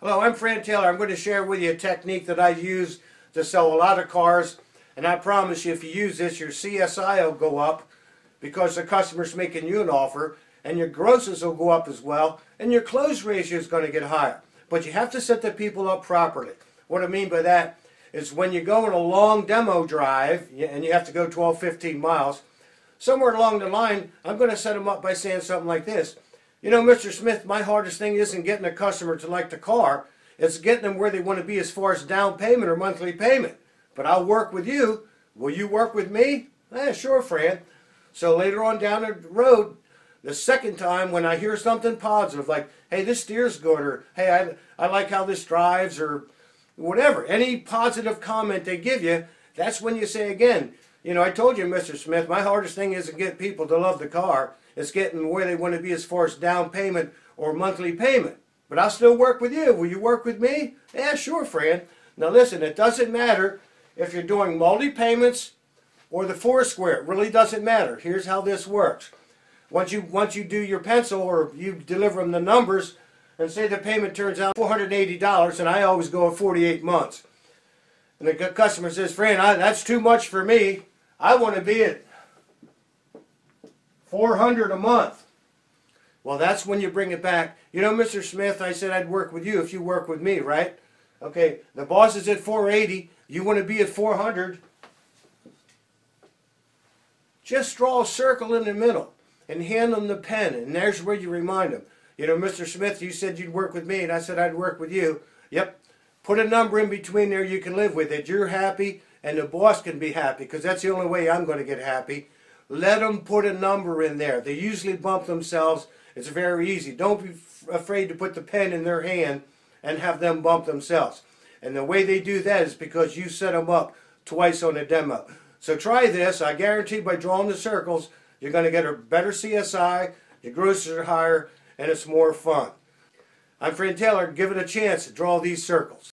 Hello, I'm Fran Taylor. I'm going to share with you a technique that I use to sell a lot of cars. And I promise you, if you use this, your CSI will go up because the customer's making you an offer. And your grosses will go up as well. And your close ratio is going to get higher. But you have to set the people up properly. What I mean by that is when you go on a long demo drive, and you have to go 12, 15 miles, somewhere along the line, I'm going to set them up by saying something like this. You know, Mr. Smith, my hardest thing isn't getting a customer to like the car. It's getting them where they want to be as far as down payment or monthly payment. But I'll work with you. Will you work with me? Sure, Fran. So later on down the road, the second time when I hear something positive, like, hey, this steer's good, or hey, I like how this drives, or whatever, any positive comment they give you, that's when you say again, you know, I told you, Mr. Smith, my hardest thing isn't getting people to love the car. It's getting where they want to be as far as down payment or monthly payment. But I'll still work with you. Will you work with me? Yeah, sure, Fran. Now listen, it doesn't matter if you're doing multi-payments or the Foursquare. It really doesn't matter. Here's how this works. Once you do your pencil or you deliver them the numbers and say the payment turns out $480, and I always go at 48 months. And the customer says, Fran, that's too much for me. I want to be at $400 a month. Well, that's when you bring it back. You know, Mr. Smith, I said I'd work with you if you work with me, right? Okay, the boss is at 480. You want to be at 400. Just draw a circle in the middle and hand them the pen, and there's where you remind them. You know, Mr. Smith, you said you'd work with me, and I said I'd work with you. Yep. Put a number in between there you can live with it. You're happy, and the boss can be happy, because that's the only way I'm going to get happy. Let them put a number in there. They usually bump themselves. It's very easy. Don't be afraid to put the pen in their hand and have them bump themselves. And the way they do that is because you set them up twice on a demo. So try this. I guarantee by drawing the circles, you're going to get a better CSI, your grosses are higher, and it's more fun. I'm Fran Taylor. Give it a chance to draw these circles.